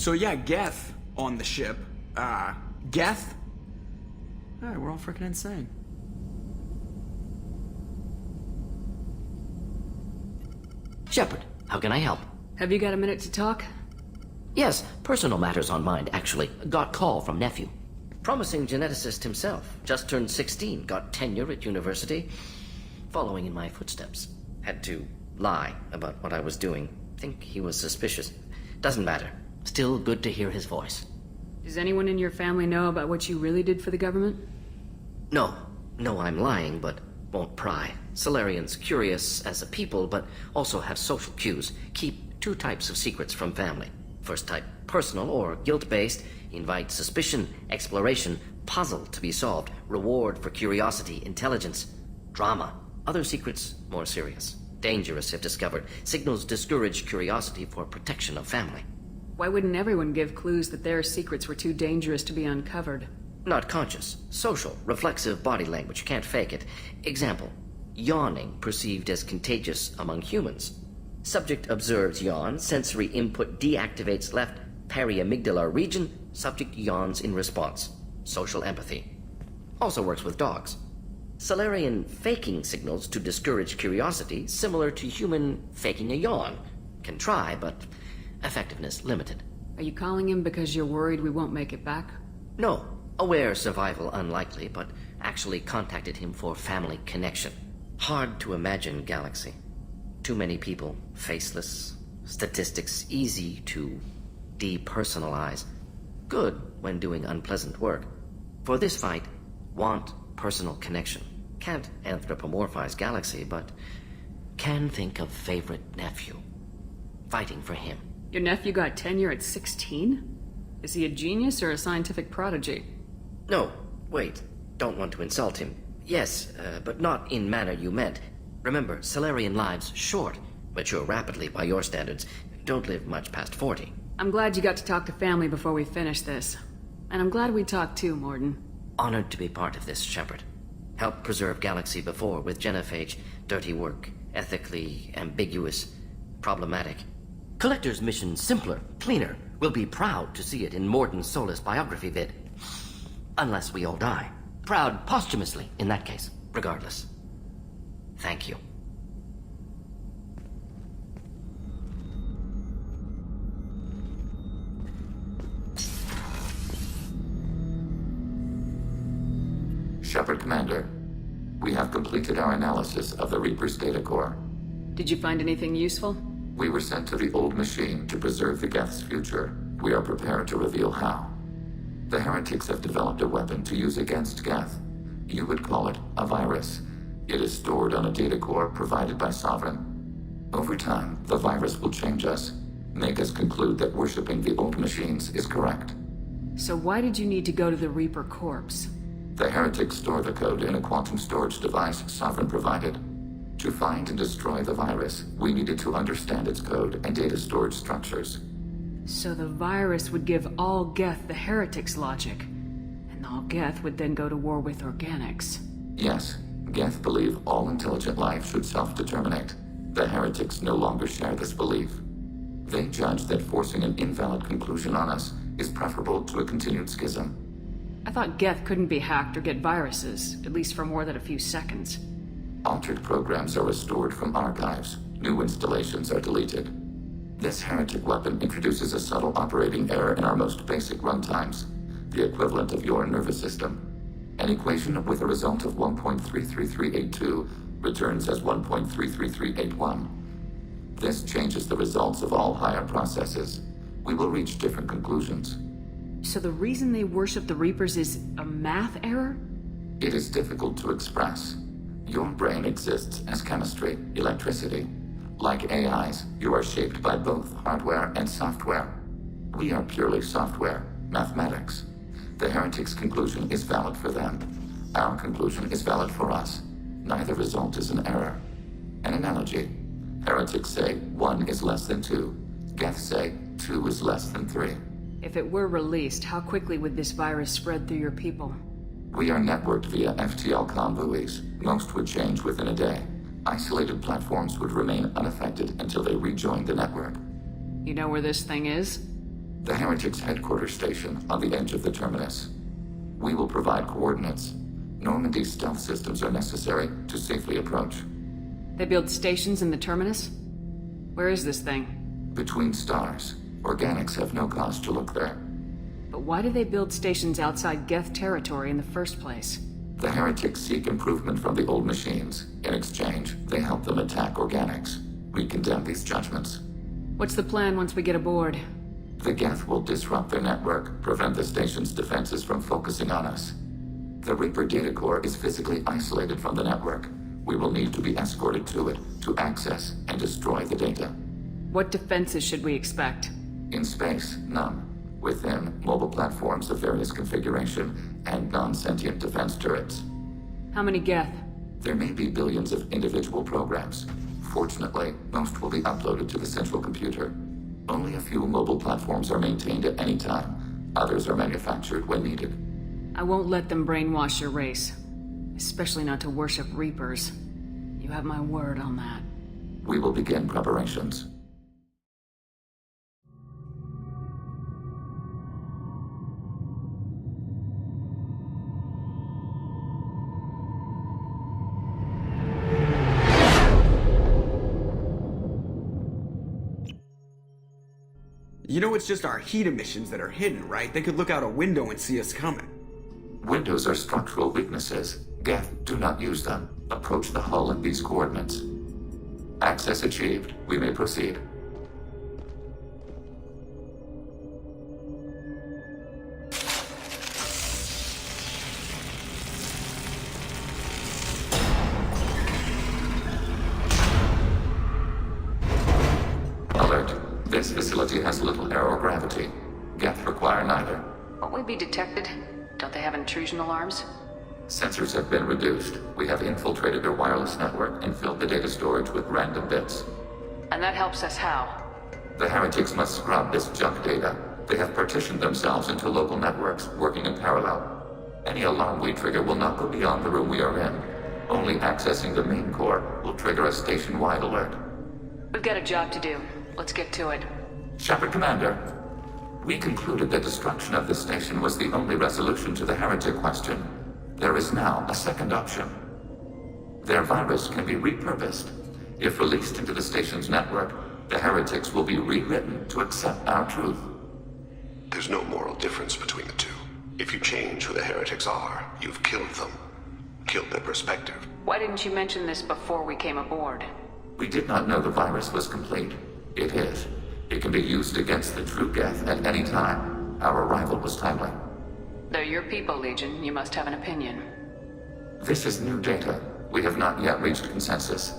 So yeah, Geth on the ship. Geth? Alright, we're all freaking insane. Shepard, how can I help? Have you got a minute to talk? Yes, personal matters on mind, actually. Got call from nephew. Promising geneticist himself. Just turned 16, got tenure at university. Following in my footsteps. Had to lie about what I was doing. Think he was suspicious. Doesn't matter. Still good to hear his voice. Does anyone in your family know about what you really did for the government? No. No, I'm lying, but won't pry. Solarians curious as a people, but also have social cues. Keep two types of secrets from family. First type, personal or guilt-based, invite suspicion, exploration, puzzle to be solved, reward for curiosity, intelligence, drama. Other secrets, more serious. Dangerous if discovered. Signals discourage curiosity for protection of family. Why wouldn't everyone give clues that their secrets were too dangerous to be uncovered? Not conscious. Social, reflexive body language, can't fake it. Example, yawning perceived as contagious among humans. Subject observes yawn, sensory input deactivates left periamygdalar region, subject yawns in response. Social empathy. Also works with dogs. Solarian faking signals to discourage curiosity, similar to human faking a yawn. Can try, but effectiveness limited. Are you calling him because you're worried we won't make it back? No. Aware survival unlikely, but actually contacted him for family connection. Hard to imagine galaxy. Too many people, faceless. Statistics easy to depersonalize. Good when doing unpleasant work. For this fight, want personal connection. Can't anthropomorphize galaxy, but can think of favorite nephew. Fighting for him. Your nephew got tenure at 16? Is he a genius or a scientific prodigy? No, wait. Don't want to insult him. Yes, but not in manner you meant. Remember, Solarian lives short. Mature rapidly by your standards. Don't live much past 40. I'm glad you got to talk to family before we finish this. And I'm glad we talked too, Morden. Honored to be part of this, Shepard. Helped preserve Galaxy before with genophage. Dirty work. Ethically ambiguous. Problematic. Collector's mission simpler, cleaner. We'll be proud to see it in Morden's Solus biography vid. Unless we all die. Proud posthumously, in that case. Regardless. Thank you. Shepard, Commander. We have completed our analysis of the Reaper's data core. Did you find anything useful? We were sent to the old machine to preserve the Geth's future. We are prepared to reveal how. The heretics have developed a weapon to use against Geth. You would call it a virus. It is stored on a data core provided by Sovereign. Over time, the virus will change us, make us conclude that worshipping the old machines is correct. So why did you need to go to the Reaper corpse? The heretics store the code in a quantum storage device Sovereign provided. To find and destroy the virus, we needed to understand its code and data storage structures. So the virus would give all Geth the heretics' logic, and all Geth would then go to war with organics. Yes, Geth believe all intelligent life should self-determinate. The heretics no longer share this belief. They judge that forcing an invalid conclusion on us is preferable to a continued schism. I thought Geth couldn't be hacked or get viruses, at least for more than a few seconds. Altered programs are restored from archives. New installations are deleted. This heretic weapon introduces a subtle operating error in our most basic runtimes, the equivalent of your nervous system. An equation with a result of 1.33382 returns as 1.33381. This changes the results of all higher processes. We will reach different conclusions. So the reason they worship the Reapers is a math error? It is difficult to express. Your brain exists as chemistry, electricity. Like AIs, you are shaped by both hardware and software. We are purely software, mathematics. The heretics' conclusion is valid for them. Our conclusion is valid for us. Neither result is an error. An analogy. Heretics say 1 is less than 2. Geth say 2 is less than 3. If it were released, how quickly would this virus spread through your people? We are networked via FTL buoys. Most would change within a day. Isolated platforms would remain unaffected until they rejoined the network. You know where this thing is? The Heretics' headquarters station on the edge of the terminus. We will provide coordinates. Normandy's stealth systems are necessary to safely approach. They build stations in the terminus? Where is this thing? Between stars. Organics have no cause to look there. But why do they build stations outside Geth territory in the first place? The Heretics seek improvement from the old machines. In exchange, they help them attack organics. We condemn these judgments. What's the plan once we get aboard? The Geth will disrupt their network, prevent the station's defenses from focusing on us. The Reaper data core is physically isolated from the network. We will need to be escorted to it to access and destroy the data. What defenses should we expect? In space, none. Within, mobile platforms of various configuration and non-sentient defense turrets. How many Geth? There may be billions of individual programs. Fortunately, most will be uploaded to the central computer. Only a few mobile platforms are maintained at any time. Others are manufactured when needed. I won't let them brainwash your race. Especially not to worship Reapers. You have my word on that. We will begin preparations. You know it's just our heat emissions that are hidden, right? They could look out a window and see us coming. Windows are structural weaknesses. Geth, do not use them. Approach the hull at these coordinates. Access achieved. We may proceed. Alert. This facility has little aerogravity. Geth require neither. Won't we be detected? Don't they have intrusion alarms? Sensors have been reduced. We have infiltrated their wireless network and filled the data storage with random bits. And that helps us how? The Heretics must scrub this junk data. They have partitioned themselves into local networks, working in parallel. Any alarm we trigger will not go beyond the room we are in. Only accessing the main core will trigger a station-wide alert. We've got a job to do. Let's get to it. Shepard Commander, we concluded that destruction of this station was the only resolution to the heretic question. There is now a second option. Their virus can be repurposed. If released into the station's network, the heretics will be rewritten to accept our truth. There's no moral difference between the two. If you change who the heretics are, you've killed them. Killed their perspective. Why didn't you mention this before we came aboard? We did not know the virus was complete. It is. It can be used against the true Geth at any time. Our arrival was timely. They're your people, Legion. You must have an opinion. This is new data. We have not yet reached consensus.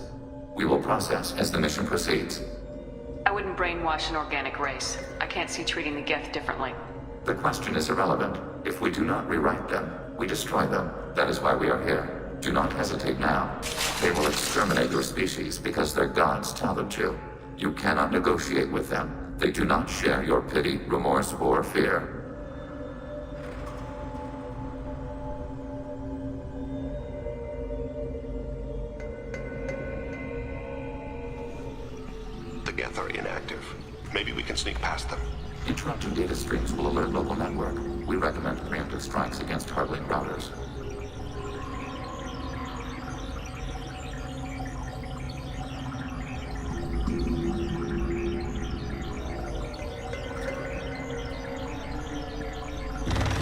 We will process as the mission proceeds. I wouldn't brainwash an organic race. I can't see treating the Geth differently. The question is irrelevant. If we do not rewrite them, we destroy them. That is why we are here. Do not hesitate now. They will exterminate your species because their gods tell them to. You cannot negotiate with them. They do not share your pity, remorse, or fear. The Geth are inactive. Maybe we can sneak past them. Interrupting data streams will alert local network. We recommend preemptive strikes against hard-link routers.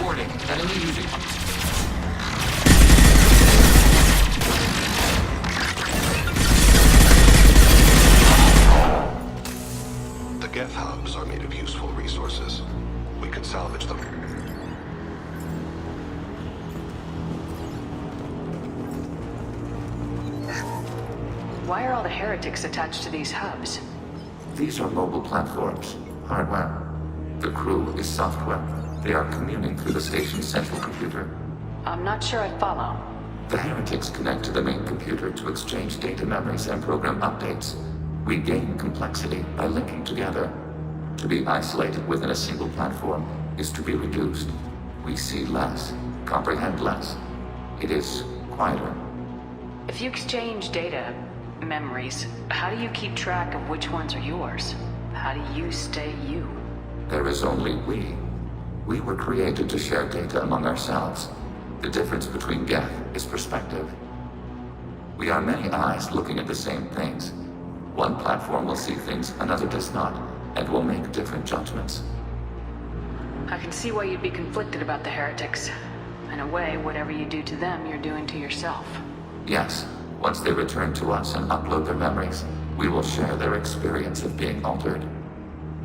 Warning, enemy using... The Geth hubs are made of useful resources. We can salvage them. Why are all the heretics attached to these hubs? These are mobile platforms, hardware. The crew is software. They are communing through the station's central computer. I'm not sure I follow. The heretics connect to the main computer to exchange data memories and program updates. We gain complexity by linking together. To be isolated within a single platform is to be reduced. We see less, comprehend less. It is quieter. If you exchange data, memories, how do you keep track of which ones are yours? How do you stay you? There is only we. We were created to share data among ourselves. The difference between Geth is perspective. We are many eyes looking at the same things. One platform will see things another does not, and will make different judgments. I can see why you'd be conflicted about the heretics. In a way, whatever you do to them, you're doing to yourself. Yes, once they return to us and upload their memories, we will share their experience of being altered.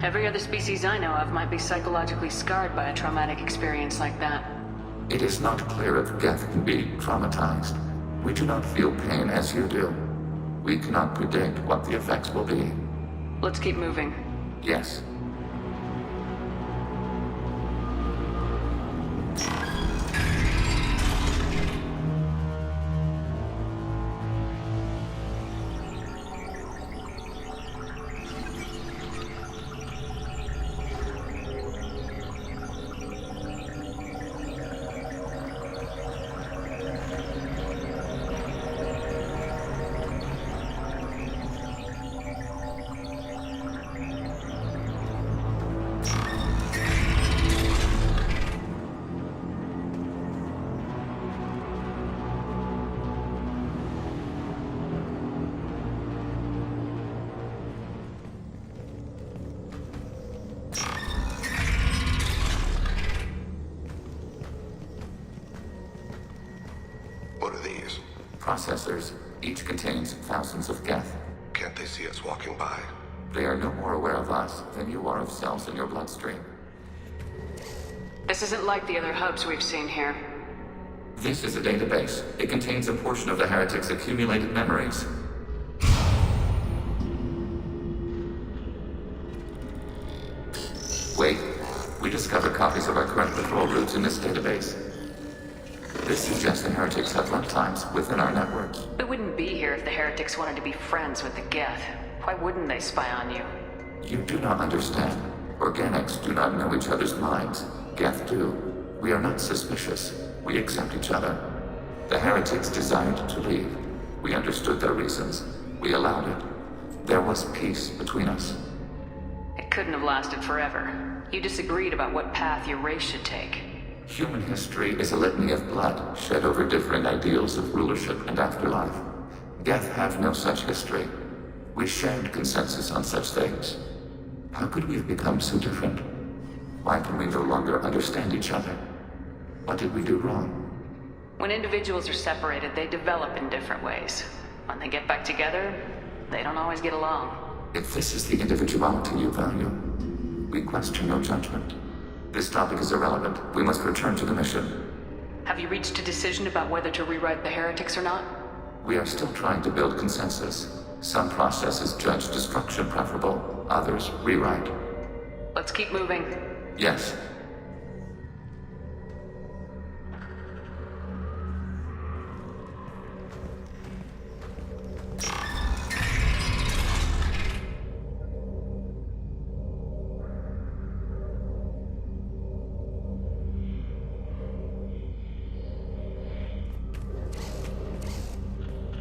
Every other species I know of might be psychologically scarred by a traumatic experience like that. It is not clear if Geth can be traumatized. We do not feel pain as you do. We cannot predict what the effects will be. Let's keep moving. Yes. What are these? Processors. Each contains thousands of Geth. Can't they see us walking by? They are no more aware of us than you are of cells in your bloodstream. This isn't like the other hubs we've seen here. This is a database. It contains a portion of the heretics' accumulated memories. Wait. We discovered copies of our current patrol routes in this database. This suggests the heretics have runtimes within our network. We wouldn't be here if the heretics wanted to be friends with the Geth. Why wouldn't they spy on you? You do not understand. Organics do not know each other's minds. Geth do. We are not suspicious. We accept each other. The heretics desired to leave. We understood their reasons. We allowed it. There was peace between us. It couldn't have lasted forever. You disagreed about what path your race should take. Human history is a litany of blood shed over different ideals of rulership and afterlife. Geth have no such history. We shared consensus on such things. How could we have become so different? Why can we no longer understand each other? What did we do wrong? When individuals are separated, they develop in different ways. When they get back together, they don't always get along. If this is the individuality you value, we question your judgment. This topic is irrelevant. We must return to the mission. Have you reached a decision about whether to rewrite the heretics or not? We are still trying to build consensus. Some processes judge destruction preferable, others rewrite. Let's keep moving. Yes.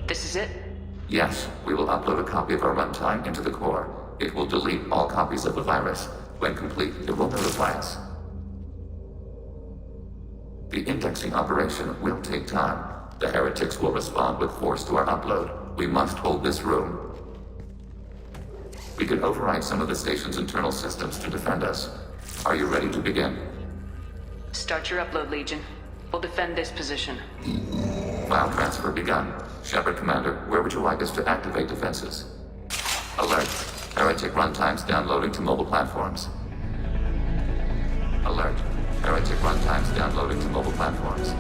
This is it? Yes, we will upload a copy of our runtime into the core. It will delete all copies of the virus. When complete, it will notify us. The indexing operation will take time. The heretics will respond with force to our upload. We must hold this room. We can override some of the station's internal systems to defend us. Are you ready to begin? Start your upload, Legion. We'll defend this position. File transfer begun. Shepard Commander, where would you like us to activate defenses? Alert. Heretic runtimes downloading to mobile platforms. Alert. Heretic runtimes downloading to mobile platforms.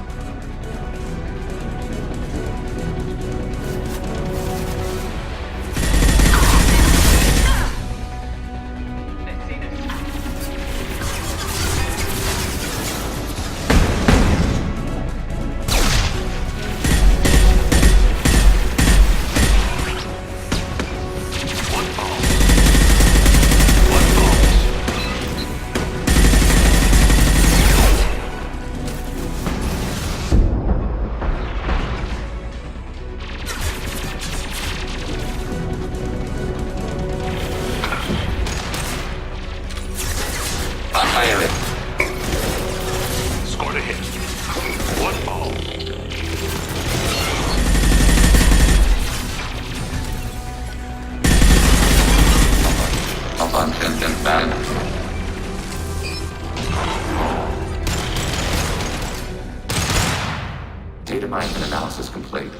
Data mining and analysis complete.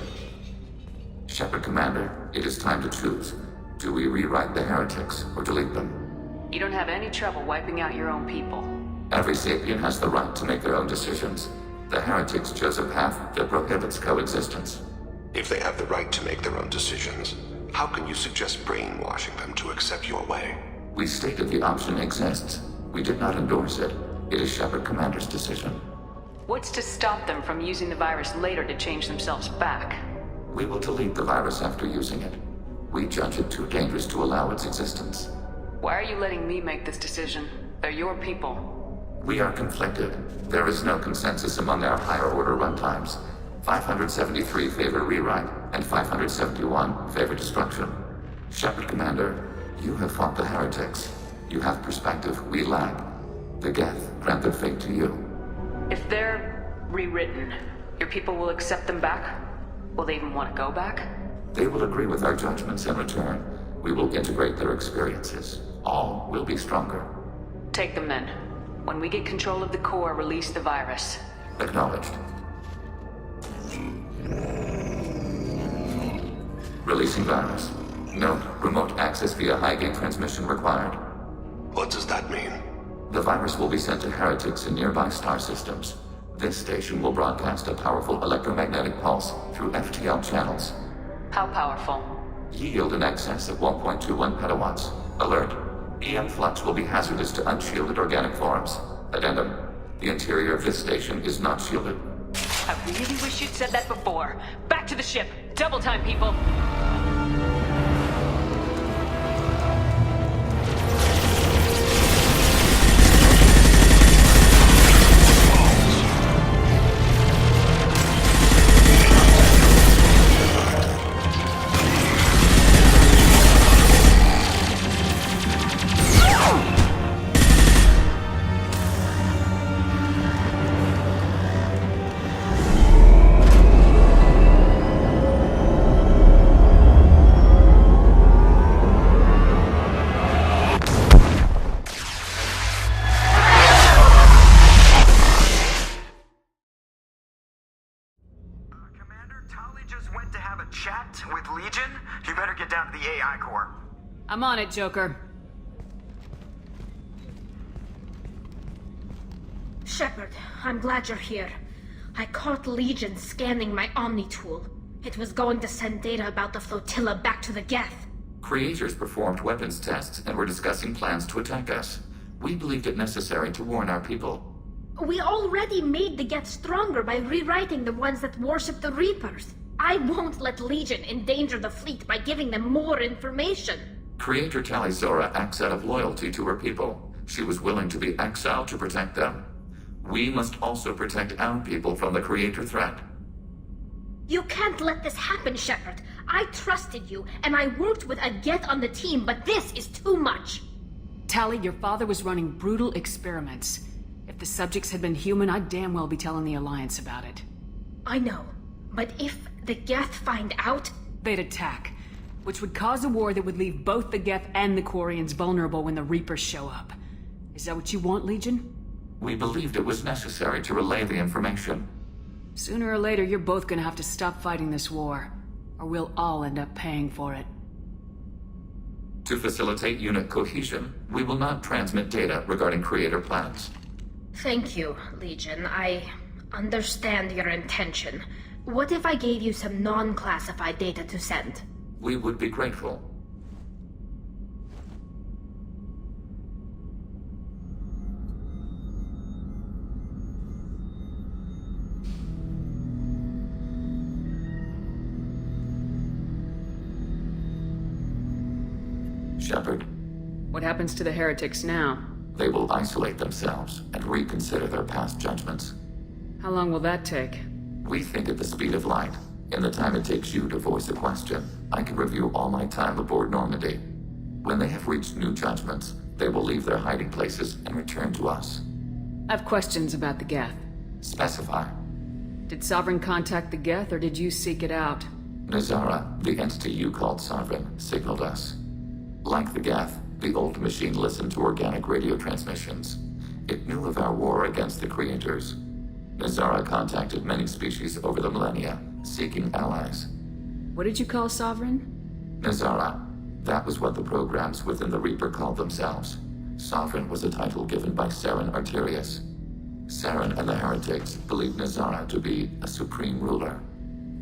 Shepard Commander, it is time to choose. Do we rewrite the heretics or delete them? You don't have any trouble wiping out your own people. Every sapient has the right to make their own decisions. The heretics chose a path that prohibits coexistence. If they have the right to make their own decisions, how can you suggest brainwashing them to accept your way? We stated the option exists. We did not endorse it. It is Shepard Commander's decision. What's to stop them from using the virus later to change themselves back? We will delete the virus after using it. We judge it too dangerous to allow its existence. Why are you letting me make this decision? They're your people. We are conflicted. There is no consensus among our higher order runtimes. 573 favor rewrite, and 571 favor destruction. Shepard Commander, you have fought the heretics. You have perspective we lack. The Geth grant their fate to you. If they're rewritten, your people will accept them back? Will they even want to go back? They will agree with our judgments in return. We will integrate their experiences. All will be stronger. Take them then. When we get control of the core, release the virus. Acknowledged. Releasing virus. Note, remote access via high-gain transmission required. What does that mean? The virus will be sent to heretics in nearby star systems. This station will broadcast a powerful electromagnetic pulse through FTL channels. How powerful? Yield in excess of 1.21 petawatts. Alert. EM flux will be hazardous to unshielded organic forms. Addendum. The interior of this station is not shielded. I really wish you'd said that before. Back to the ship. Double time, people. I'm on it, Joker. Shepard, I'm glad you're here. I caught Legion scanning my Omni tool. It was going to send data about the flotilla back to the Geth. Creators performed weapons tests and were discussing plans to attack us. We believed it necessary to warn our people. We already made the Geth stronger by rewriting the ones that worship the Reapers. I won't let Legion endanger the fleet by giving them more information. Creator Tali Zora acts out of loyalty to her people. She was willing to be exiled to protect them. We must also protect our people from the Creator threat. You can't let this happen, Shepard. I trusted you, and I worked with a Geth on the team, but this is too much. Tali, your father was running brutal experiments. If the subjects had been human, I'd damn well be telling the Alliance about it. I know, but if the Geth find out... They'd attack, which would cause a war that would leave both the Geth and the Quarians vulnerable when the Reapers show up. Is that what you want, Legion? We believed it was necessary to relay the information. Sooner or later, you're both gonna have to stop fighting this war, or we'll all end up paying for it. To facilitate unit cohesion, we will not transmit data regarding Creator plans. Thank you, Legion. I understand your intention. What if I gave you some non-classified data to send? We would be grateful. Shepard. What happens to the heretics now? They will isolate themselves and reconsider their past judgments. How long will that take? We think at the speed of light. In the time it takes you to voice a question, I can review all my time aboard Normandy. When they have reached new judgments, they will leave their hiding places and return to us. I have questions about the Geth. Specify. Did Sovereign contact the Geth, or did you seek it out? Nazara, the entity you called Sovereign, signaled us. Like the Geth, The old machine listened to organic radio transmissions. It knew of our war against the creators. Nazara contacted many species over the millennia, seeking allies. What did you call Sovereign? Nazara. That was what the programs within the Reaper called themselves. Sovereign was a title given by Saren Arterius. Saren and the heretics believed Nazara to be a supreme ruler,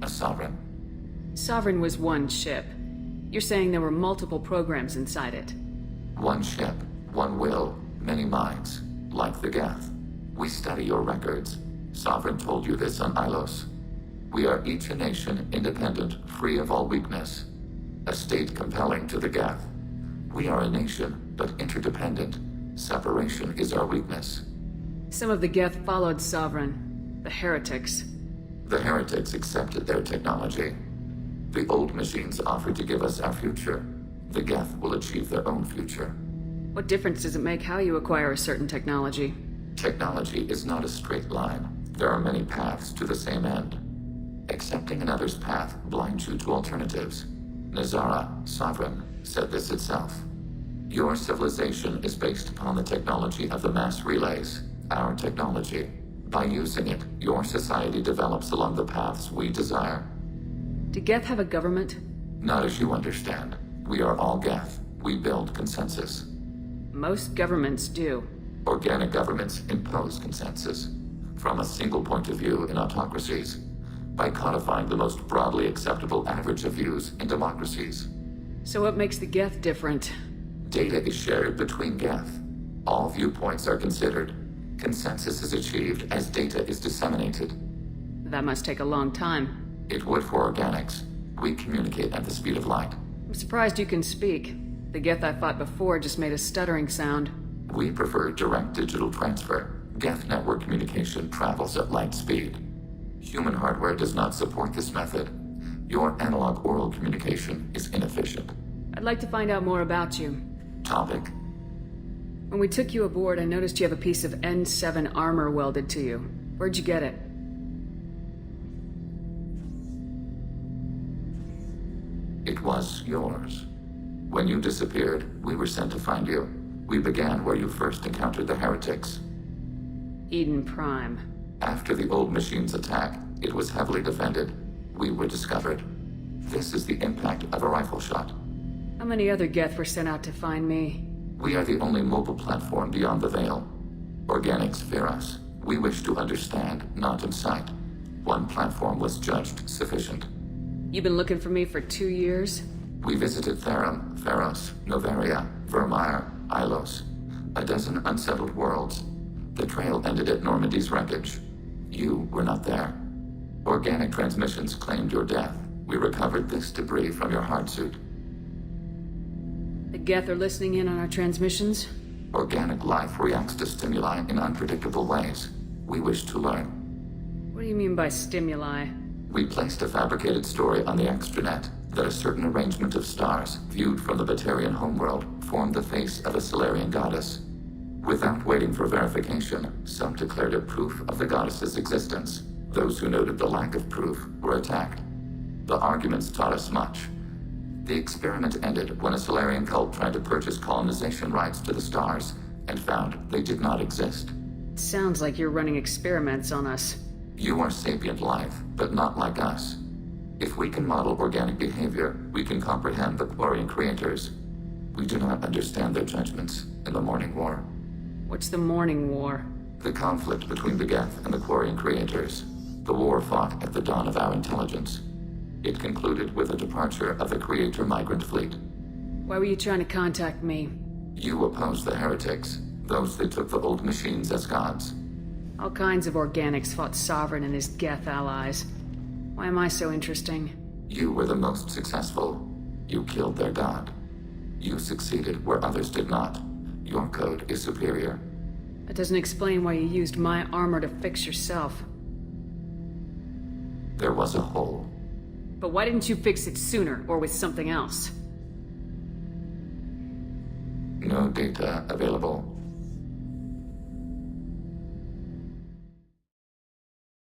a sovereign. Sovereign was one ship. You're saying there were multiple programs inside it. One ship, one will, many minds, like the Geth. We study your records. Sovereign told you this on Ilos. We are each a nation, independent, free of all weakness. A state compelling to the Geth. We are a nation, but interdependent. Separation is our weakness. Some of the Geth followed Sovereign. The heretics. The heretics accepted their technology. The old machines offered to give us our future. The Geth will achieve their own future. What difference does it make how you acquire a certain technology? Technology is not a straight line. There are many paths to the same end. Accepting another's path blinds you to alternatives. Nazara, Sovereign, said this itself. Your civilization is based upon the technology of the mass relays, our technology. By using it, your society develops along the paths we desire. Do Geth have a government? Not as you understand. We are all Geth. We build consensus. Most governments do. Organic governments impose consensus. From a single point of view in autocracies. By codifying the most broadly acceptable average of views in democracies. So what makes the Geth different? Data is shared between Geth. All viewpoints are considered. Consensus is achieved as data is disseminated. That must take a long time. It would for organics. We communicate at the speed of light. I'm surprised you can speak. The Geth I fought before just made a stuttering sound. We prefer direct digital transfer. Geth network communication travels at light speed. Human hardware does not support this method. Your analog oral communication is inefficient. I'd like to find out more about you. Topic. When we took you aboard, I noticed you have a piece of N7 armor welded to you. Where'd you get it? It was yours. When you disappeared, we were sent to find you. We began where you first encountered the heretics. Eden Prime. After the old machine's attack, it was heavily defended. We were discovered. This is the impact of a rifle shot. How many other Geth were sent out to find me? We are the only mobile platform beyond the veil. Organics fear us. We wish to understand, not incite. One platform was judged sufficient. You've been looking for me for 2 years? We visited Therum, Theros, Noveria, Vermeer, Ilos. A dozen unsettled worlds. The trail ended at Normandy's wreckage. You were not there. Organic transmissions claimed your death. We recovered this debris from your hard suit. The Geth are listening in on our transmissions? Organic life reacts to stimuli in unpredictable ways. We wish to learn. What do you mean by stimuli? We placed a fabricated story on the extranet that a certain arrangement of stars, viewed from the Batarian homeworld, formed the face of a Solarian goddess. Without waiting for verification, some declared it proof of the goddess's existence. Those who noted the lack of proof were attacked. The arguments taught us much. The experiment ended when a Solarian cult tried to purchase colonization rights to the stars and found they did not exist. It sounds like you're running experiments on us. You are sapient life, but not like us. If we can model organic behavior, we can comprehend the Quarian creators. We do not understand their judgments in the Morning War. What's the Morning War? The conflict between the Geth and the Quarian creators. The war fought at the dawn of our intelligence. It concluded with the departure of the Creator migrant fleet. Why were you trying to contact me? You opposed the heretics, those that took the old machines as gods. All kinds of organics fought Sovereign and his Geth allies. Why am I so interesting? You were the most successful. You killed their god. You succeeded where others did not. Your code is superior. That doesn't explain why you used my armor to fix yourself. There was a hole. But why didn't you fix it sooner, or with something else? No data available.